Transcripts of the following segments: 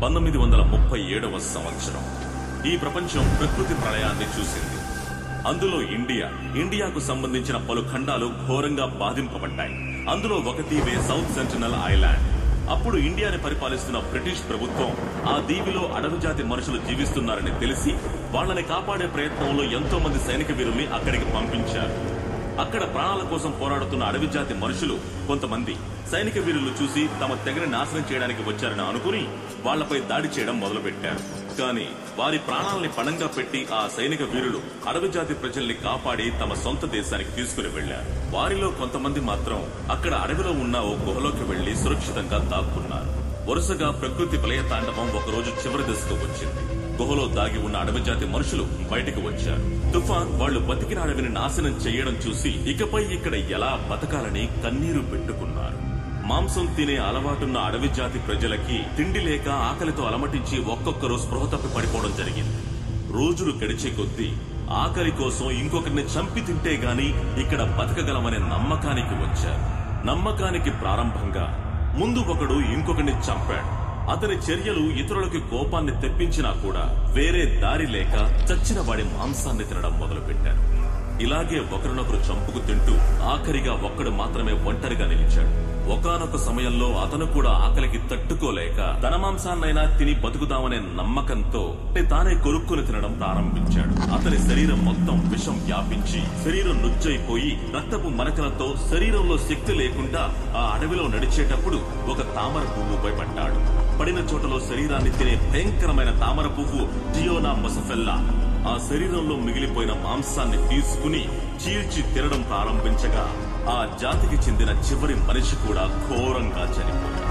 1937వ సంవత్సరం. ఈ ప్రపంచం ప్రకృతి ప్రళయాన్ని చూసింది. అందులో ఇండియాకు సంబంధించిన పలు ఖండాలు ఘోరంగా బాధింపబడ్డాయి. అందులో ఒక దీవే సౌత్ సెంటినల్ ఐలాండ్. అప్పుడు ఇండియాని పరిపాలిస్తున్న బ్రిటిష్ ప్రభుత్వం ఆ దీవిలో అడవి జాతి మనుషులు జీవిస్తున్నారని తెలిసి వాళ్ళని కాపాడే ప్రయత్నంలో ఎంతో మంది సైనిక వీరుల్ని అక్కడికి పంపించారు. అక్కడ ప్రాణాల కోసం పోరాడుతున్న అడవి జాతి మనుషులు కొంతమంది సైనిక వీరులు చూసి తమ తెగని నాశనం చేయడానికి వచ్చారని అనుకుని వాళ్లపై దాడి చేయడం మొదలుపెట్టారు. కానీ వారి ప్రాణాలని పణంగా పెట్టి ఆ సైనిక వీరులు అడవి జాతి ప్రజల్ని కాపాడి తమ సొంత దేశానికి తీసుకుని వెళ్లారు. వారిలో కొంతమంది మాత్రం అక్కడ అడవిలో ఉన్న ఓ గుహలోకి వెళ్లి సురక్షితంగా దాక్కున్నారు. వరుసగా ప్రకృతి ప్రళయ తాండవం ఒకరోజు చివరి దశకు వచ్చింది. గుహలో దాగి ఉన్న అడవి జాతి మనుషులు బయటకు వచ్చారు. తుఫాన్ వాళ్లు బతికిన అడవిని నాశనం చేయడం చూసి ఇకపై ఇక్కడ ఎలా బతకాలని కన్నీరు పెట్టుకున్నారు. మాంసం తినే అలవాటున్న అడవి జాతి ప్రజలకి తిండి లేక ఆకలితో అలమటించి ఒక్కొక్కరు స్పృహ తప్పి పడిపోవడం జరిగింది. రోజులు గడిచే కొద్దీ ఆకలి కోసం ఇంకొకరిని చంపి తింటే గాని ఇక్కడ బతకగలమనే నమ్మకానికి వచ్చారు. నమ్మకానికి ప్రారంభంగా ముందు ఒకడు ఇంకొకరిని చంపాడు. అతని చర్యలు ఇతరులకి కోపాన్ని తెప్పించినా కూడా వేరే దారి లేక చచ్చిన వాడి మాంసాన్ని తినడం మొదలుపెట్టారు. ఇలాగే ఒకరినొకరు చంపుకు తింటూ ఆఖరిగా ఒక్కడు మాత్రమే ఒంటరిగా నిలిచాడు. ఒకానొక సమయంలో అతను కూడా ఆకలికి తట్టుకోలేక తన మాంసాన్నైనా తిని బతుకుదామనే నమ్మకంతో తానే కొరుక్కుని తినడం ప్రారంభించాడు. అతని శరీరం మొత్తం విషం వ్యాపించి శరీరం నుజ్జైపోయి రక్తపు మరకలతో శరీరంలో శక్తి లేకుండా ఆ అడవిలో నడిచేటప్పుడు ఒక తామర పువ్వుపై పడ్డాడు. పడిన చోటలో శరీరాన్ని తినే భయంకరమైన తామర పువ్వు జియోనా మొసఫెల్లా ఆ శరీరంలో మిగిలిపోయిన మాంసాన్ని తీసుకుని చీల్చి తినడం ప్రారంభించగా ఆ జాతికి చెందిన చివరి మనిషి కూడా ఘోరంగా చనిపోయాడు.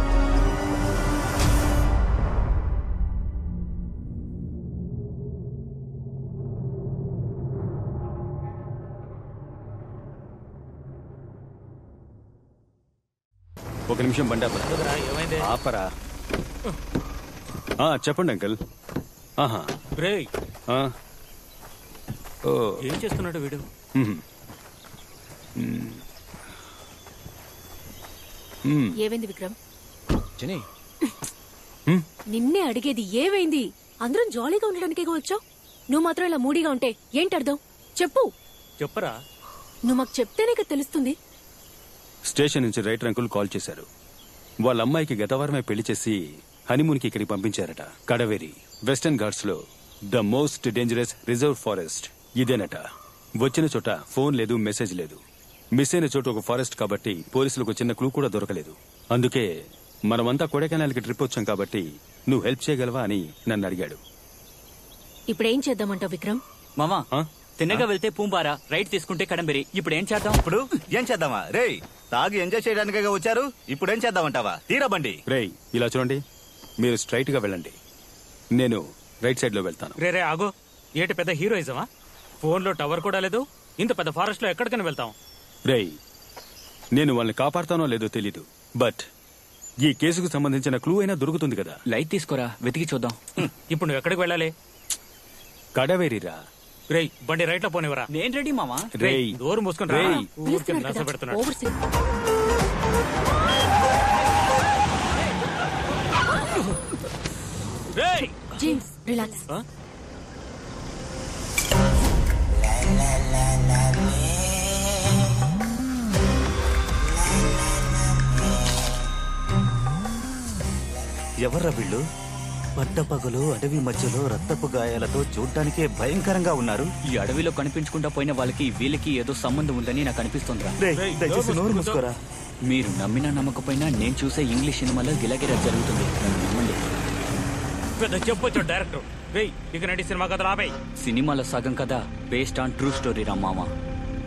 ఒక నిమిషం బండి ఆపరా. చెప్పండి అంకుల్. ఏం చేస్తున్నాడు వీడు? ఏమైంది విక్రమ్? నిన్నే అడిగేది ఏమైంది? అందరం జాలీగా ఉండడానికే వచ్చావు. నువ్వు మాత్రం ఇలా మూడీగా ఉంటే ఏంటి అర్థం? చెప్పు. చెప్పరా. నువ్వు మాకు చెప్తేనే కదా తెలుస్తుంది. స్టేషన్ నుంచి రైటర్ అంకుల్ కాల్ చేశారు. వాళ్ళ అమ్మాయికి గత వారమే పెళ్లి చేసి హనీమూన్ కి ఇక్కడికి పంపించారట. కడవేరి వెస్టర్న్ ఘాట్స్ లో the most dangerous reserve forest ఇదేనట. వచ్చిన చోట ఫోన్ లేదు, మెసేజ్ లేదు. మిస్ అయిన చోట ఒక ఫారెస్ట్ కాబట్టి పోలీసులకు చిన్న క్లూ కూడా దొరకలేదు. అందుకే మనమంతా కొడైకెనాల్ కి ట్రిప్ వచ్చాం కాబట్టి నువ్వు హెల్ప్ చేయగలవా అని నన్ను అడిగాడు. ఇప్పుడేం చేద్దామంటావు విక్రమ్? మామా తిన్నగా వెళ్తే పూంబారా, రైట్ తీసుకుంటే కడంబెరి. ఇప్పుడు ఏం చేద్దాం? ఇప్పుడు ఏం చేద్దామా? రే తాగి ఎంజాయ్ చేయడానికే వచ్చారు, ఇప్పుడు ఏం చేద్దామంటావా? తీరా బండి. రే ఇలా చూడండి, మీరు స్ట్రైట్ గా వెళ్ళండి, నేను రైట్ సైడ్ లో వెళ్తాను. రే ఆగో, ఏటి పెద్ద హీరోయిజమా? ఫోన్ లో టవర్ కూడా లేదు, ఇంత పెద్ద ఫారెస్ట్ లో ఎక్కడికైనా వెళ్తాం? రేయ్, నేను వాళ్ళని కాపాడుతానో లేదో తెలీదు, బట్ ఈ కేసుకు సంబంధించిన క్లూ అయినా దొరుకుతుంది కదా. లైట్ తీసుకోరా, వెతికి చూద్దాం. ఇప్పుడు నువ్వు ఎక్కడికి వెళ్ళాలి? కడవేరిరా. రేయ్ బండి రైట్ లో పోనివరా. నేను రెడీ మామా. రేయ్ డోర్ మూసుకుని పెడుతున్నాడు. James relax. ఎవర్రా వీళ్ళు? పట్టపగలు అడవి మధ్యలో రక్తపు గాయాలతో చూడ్డానికే భయంకరంగా ఉన్నారు. ఈ అడవిలో కనిపించకుండా పోయిన వాళ్ళకి వీళ్ళకి ఏదో సంబంధం ఉందని నాకు అనిపిస్తుందిరా. నోరు మూసుకోరా. మీరు నమ్మినా నమ్మకపోయినా నేను చూసే ఇంగ్లీష్ సినిమాలో గిలగిరా జరుగుతుంది. నమ్మండి. పెద్ద చెప్పొచ్చు డైరెక్టర్. ఇక నడి సినిమా కథ రాబే. సినిమాలో సగం కథ బేస్డ్ ఆన్ ట్రూ స్టోరీ రా మామ.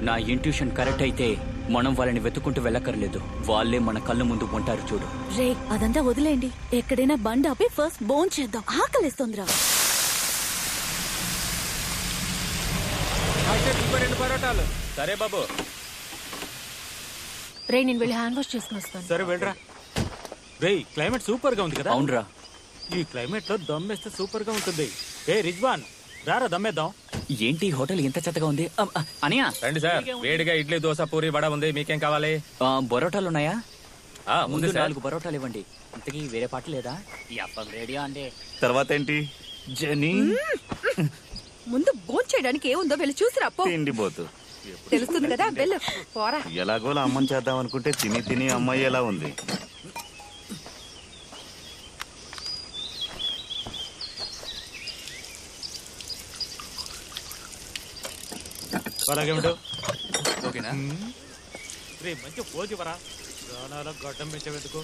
నా ఇంట్యూషన్ కరెక్ట్ అయితే మనం వాళ్ళని వెతుకుంటూ వెళ్ళక్కర్లేదు, వాళ్ళే మన కళ్ళ ముందు ఉంటారు చూడు. రే అదంతా వదిలేండి, ఎక్కడైనా బండి ఆపి ఫస్ట్ బోన్ చేద్దాం, ఆకలిస్తుందిరా. సరే బాబు. రే నేను వెళ్ళి హ్యాండ్ వాష్ చేసుకుని వస్తాను. సరే వెళ్ళరా. రే క్లైమేట్ సూపర్ గా ఉంది కదా. అవునరా, ఈ క్లైమేట్ లో దమ్మేస్తే సూపర్ గా ఉంటుంది. ఏ రిజ్వాన్ రారా దమ్మేద్దాం. ఏంటి హోటల్ ఎంత చెత్తగా ఉంది? అనియా రండి సార్, వేడిగా ఇడ్లీ దోశ పూరి వడ ఉంది, మీకేం కావాలి? బొరోటాలు ఉన్నాయా? ముందు 4 పరోటాలు ఇవ్వండి. ఇంతకీ వేరే పాట లేదా? ఈ అప్పం రెడీ అండి. తర్వాత ఏంటి? జని ముందు భోంచేయడానికి ఏముందో వెళ్ళి చూసిరా పో. తిండిపోతు తెలుస్తుంది కదా వెళ్ళు పోరా. ఎలాగోలా అమ్మని చేద్దాం అనుకుంటే తిని తిని అమ్మాయి ఎలా ఉంది. అలాగేమిటో ఓకేనా? రే మంచి పోజు వరా, ప్రాణాల గడ్డం పెంచవెందుకు?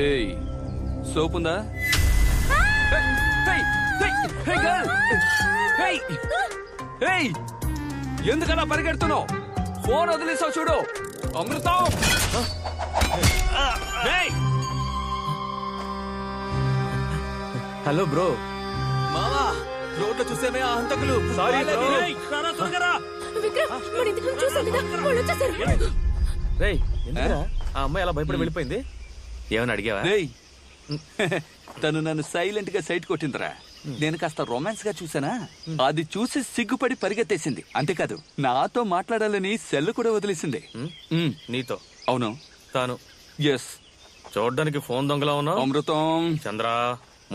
ఏయ్ సోపుందా? ఎందుకలా పరిగెడుతున్నావు? ఫోన్ వదిలేసావు చూడు. అమృతం హలో బ్రో. మామా రోడ్లో చూసేమే ఆ హంతకులు. Sorry bro. విక్రమ్ మన ఇంటికి చూసాను కదా, వాళ్ళు వచ్చేసారు. రేయ్ ఎందుకురా ఆ అమ్మాయి అలా భయపడి వెళ్ళిపోయింది? ఏమని అడిగావా? రేయ్ తను నన్ను సైలెంట్ గా సైట్ కొట్టిందిరా. నేను కాస్త రొమాన్స్ గా చూసానా, అది చూసి సిగ్గుపడి పరిగెత్తేసింది. అంతేకాదు నాతో మాట్లాడాలని సెల్ కూడా వదిలేసింది. నీతో? అవును. తాను ఎస్. చూడడానికి ఫోన్ దొంగలా ఉన్నావు. అమృతం చంద్ర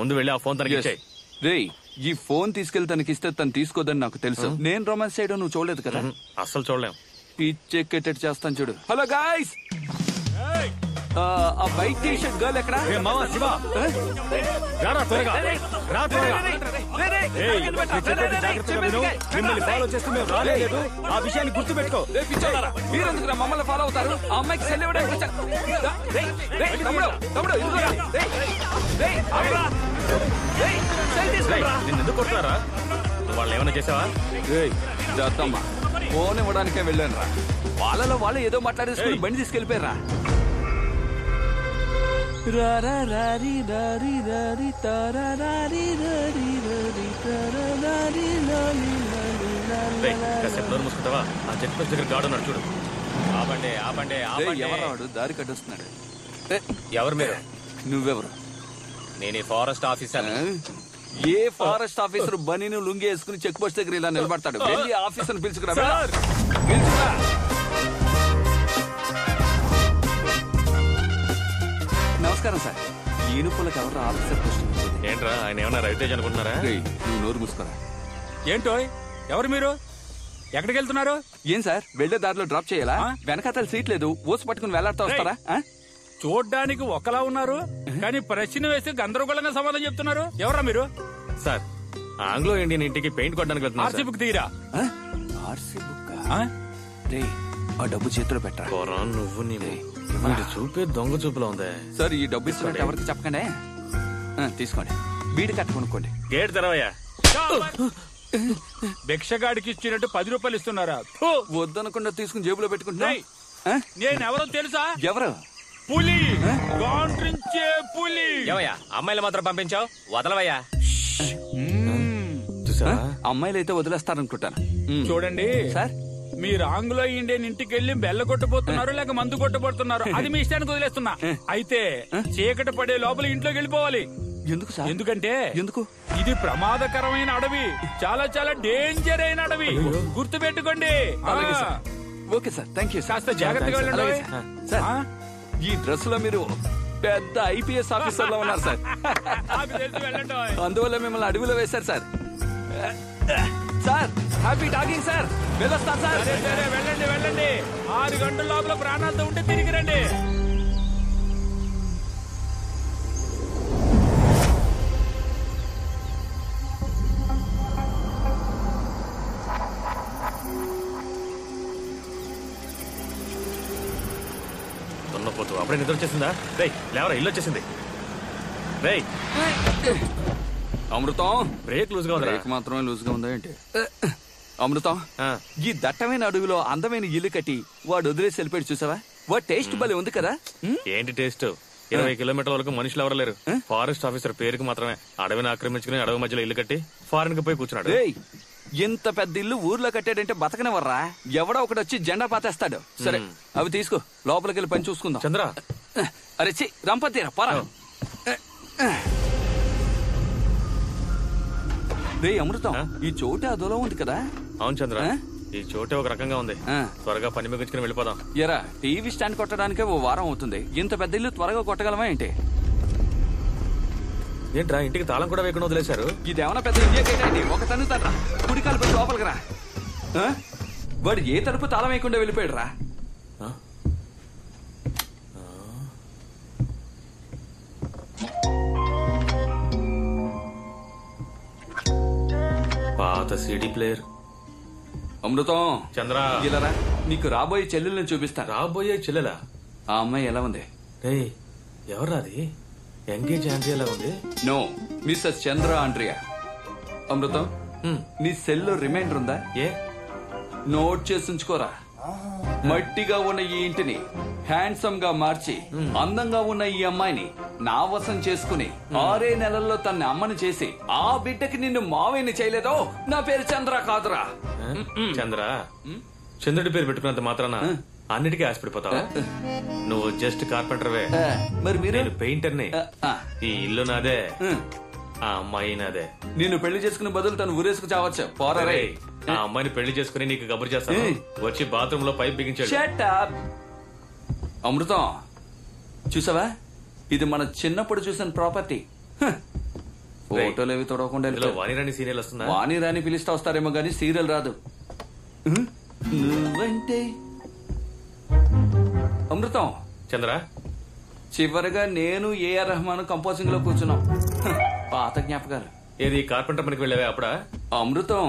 ముందు వెళ్ళి ఆ ఫోన్ తనకి ఇచ్చేయ్. రేయ్ ఈ ఫోన్ తీసుకెళ్లి తనకిస్తే తను తీసుకోదని నాకు తెలుసు. నేను రొమాన్స్ చేయడం నువ్వు చూడలేదు కదా. అస్సలు చూడలేం. పిచ్చెక్కేటట్టు చేస్తాను చూడు. హలో గాయ్స్, ఆ వైట్ టీ షర్ట్ గర్ల్ ఎక్కడ? ఆ విషయాన్ని గుర్తు పెట్టుకో. మీరెందుకు మమ్మల్ని ఫాలో అవుతారు? ఆ అమ్మాయికి సెల్ ఇవ్వడానికి ఎందుకు కొట్టారా? వాళ్ళు ఏమైనా చేసావా? దత్తమ్మ ఫోన్ ఇవ్వడానికే వెళ్ళాను రా. వాళ్ళలో వాళ్ళు ఏదో మాట్లాడేసుకుని బండి తీసుకెళ్లిపోయారా. మూసుకుంటావా? ఆ చెట్టు పక్క దగ్గర గాడు ఉన్నాడు చూడు. ఆపండి ఆపండి. ఎవరాడు దారి కట్టొస్తున్నాడు? ఎవరు మీరు? నువ్వెవరు? నేను ఈ ఫారెస్ట్ ఆఫీసర్. ఏ ఫారెస్ట్ ఆఫీసర్ బనీను లుంగి వేసుకుని చెక్ పోస్ట్ దగ్గర ఇలా నిలబడతాడు? వెళ్ళి ఆఫీసర్ పిలుచుకురా. పిలుచుకురా. నమస్కారం సార్. ఈనుపులకు ఎవరు ఆఫీసర్ పోస్ట్? ఏంట్రా ఆయన ఏమన్నా రవితేజ్ అనుకుంటున్నారా? నువ్వు నోరు మూసుకోరా. ఏంటో ఎవరు మీరు? ఎక్కడికి వెళ్తున్నారు? ఏం సార్ వెళ్లే దారిలో డ్రాప్ చేయాలా? వెనకాతల సీట్ లేదు, ఓసు పట్టుకుని వెళ్లాడుతూ వస్తారా? చూడ్డానికి ఒకలా ఉన్నారు కానీ ప్రశ్న వేసి గందరగోళంగా సమాధానం చెప్తున్నారు. ఎవరా మీరు? సార్ ఆంగ్లో ఇండియన్ ఇంటికి పెయింట్ కొట్టడానికి వెళ్తున్నారు. ఆర్సీ బుక్ తీరా. RC book? ఆ డబ్బు చేతిలో పెట్టరా. నువ్వు నీకు చూపే దొంగ చూపులో ఉంది సార్. ఈ డబ్బు ఇస్తున్నట్టు ఎవరికి చెప్పకండి. తీసుకోండి. బీడి కట్ట కొనుక్కోండి. గేట్ తెరవయ్యా. భిక్షగాడికి ఇచ్చినట్టు 10 రూపాయలు ఇస్తున్నారా? వద్దనకుండా తీసుకుని జేబులో పెట్టుకుంటున్నా. నేనెవరో తెలుసా? ఎవరు? పులి. గాండ్రించే పులి. ఏవయ్యా అమ్మాయిలు మాత్రం పంపించావు? వదలవయ్యా. అమ్మాయిలు అయితే వదిలేస్తారనుకుంటాను. చూడండి సార్, మీరు ఆంగ్లో ఇండియన్ ఇంటికి వెళ్ళి బెల్ల కొట్టబోతున్నారు లేక మందు కొట్టబోతున్నారు అది మీ ఇష్టానికి వదిలేస్తున్నా. అయితే చీకటి పడే లోపల ఇంట్లోకి వెళ్ళిపోవాలి. ఎందుకు సార్? ఎందుకంటే ఎందుకు? ఇది ప్రమాదకరమైన అడవి, చాలా చాలా డేంజర్ అయిన అడవి. గుర్తు పెట్టుకోండి. అలాగే sir. Okay sir, thank you. కాస్త జాగ్రత్తగా వెళ్ళండి. సార్, ఈ డ్రెస్ లో మీరు పెద్ద ఐపీఎస్ ఆఫీసర్ లో ఉన్నారు సార్. అందువల్ల మిమ్మల్ని అడవిలో వేశారు sir. Sir happy talking sir. వెళ్ళొస్తాను సార్. సరే వెళ్ళండి వెళ్ళండి. 6 గంటల లోపల ప్రాణాలతో ఉంటే తిరిగి రండి. దున్నపోతు అప్పుడే నిద్ర వచ్చేసిందా? రేయ్ లేవరా, ఇల్లు వచ్చేసింది. రేయ్ అమృతం, బ్రేక్ లూజ్ గా ఉంది. బ్రేక్ మాత్రమే లూజ్ గా ఉందా ఏంటి? అమృతం, ఈ దట్టమైన అడవిలో అందమైన ఇల్లు కట్టి వాడు వదిలేసి వెళ్ళిపోయాడు చూసావా? వాడు టేస్ట్ భలే ఉంది కదా. ఏంటి టేస్ట్? 20 కిలోమీటర్ల వరకు మనుషులు ఎవరు లేరు. ఫారెస్ట్ ఆఫీసర్ పేరుకి మాత్రమే అడవిని ఆక్రమించుకుని అడవి మధ్యలో ఇల్లు కట్టి ఫారెన్ కి పోయి కూర్చున్నాడు. ఇంత పెద్ద ఇల్లు ఊర్లో కట్టాడంటే బతకనివర్రా, ఎవడో ఒకటి వచ్చి జెండా పాతేస్తాడు. సరే అవి తీసుకో, లోపలికి వెళ్ళి పని చూసుకుందాం. చంద్ర అరే చి రంపతీరా పరా. రే అమృతం, ఈ చోటు అదోలో ఉంది కదా? అవును చంద్ర, ఈ చోటే ఒక రకంగా ఉంది. త్వరగా పని ముగించుకుని వెళ్ళిపోదాం. ఎరా టీవీ స్టాండ్ కొట్టడానికే ఓ వారం అవుతుంది, ఇంత పెద్ద ఇల్లు త్వరగా కొట్టగలమా ఏంటి? ఏంట్రా ఇంటికి తాళం కూడా వేయకుండా వదిలేశారు? ఇదేమన్నా పెద్ద ఇండియా గేట్ అండి, ఒక తన్నుతాడ్రా, కుడికాలు పెట్టి లోపలికి రా. వాడు ఏ తలుపు తాళం వేయకుండా వెళ్ళిపోయాడు రా. పాత సిడి ప్లేయర్. అమృతం చంద్ర ఇలారా, నీకు రాబోయే చెల్లెల్ని చూపిస్తా. రాబోయే చెల్లెలా? ఆ అమ్మాయి ఎలా ఉంది? రే ఎవరు అది? ఎంగేజ్ ఆండ్రియా ఎలా ఉంది? నో, మిస్సెస్ చంద్ర ఆండ్రియా. అమృతం నీ సెల్లో రిమైండర్ ఉందా? ఏ నోట్ చేసి ఉంచుకోరా. మట్టిగా ఉన్న ఈ ఇంటిని హ్యాండ్సమ్ గా మార్చి అందంగా ఉన్న ఈ అమ్మాయిని నా వశం చేసుకుని 6 నెలల్లో తన అమ్మని చేసి ఆ బిడ్డకి నిన్ను మావేని చేయలేదో నా పేరు చంద్ర కాదురా. చంద్ర, చంద్రుడి పేరు పెట్టుకున్నంత మాత్రాన అన్నిటికీ ఆశపడిపోతావా? నువ్వు జస్ట్ కార్పెంటర్వే, మరి మీరు? నేను పెయింటర్ని. ఈ ఇల్లు నాదే, ఆ అమ్మాయి నాదే. నిన్ను పెళ్లి చేసుకునే బదులు తను ఊరేసుకు చావచ్చు. పోరే, ఆ అమ్మాయిని పెళ్లి చేసుకుని నీకు కబురు చేస్తాను. వచ్చి బాత్రూమ్ లో పైప్ బిగించాడు. Shut up. అమృతం చూసావా, ఇది మన చిన్నప్పుడు చూసిన ప్రాపర్టీ. ఫోటోలు ఏవి తొడవకుండా వాణిరాణి సీరియల్ వస్తుందా? వాణిరాణి పిలిస్తే వస్తారేమో గానీ సీరియల్ రాదు. నువ్వంటే అమృతం. చంద్ర, చివరిగా నేను ఏఆర్ రెహమాన్ కంపోజింగ్ లో కూర్చున్నాం. పాత జ్ఞాపకాలు. ఏది కార్పెంటర్ పనికి వెళ్ళావే అప్పుడా? అమృతం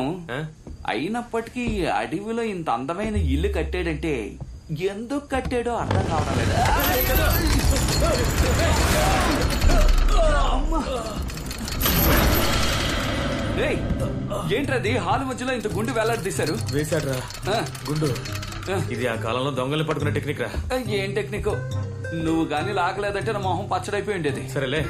అయినప్పటికీ అడవిలో ఇంత అందమైన ఇల్లు కట్టాడంటే ఎందుకు కట్టాడో అర్థం కావడం లేదా? ఏంట్రది హాల్ మధ్యలో ఇంత గుండు వేలాడదీశారు? వేశాడ్రా గుండు. ఇది ఆ కాలంలో దొంగలు పట్టుకునే టెక్నిక్ రా. ఏం టెక్నిక్? నువ్వు గాని లాగలేదంటే నా మొహం పచ్చడైపోయి ఉండేది. సరేలే,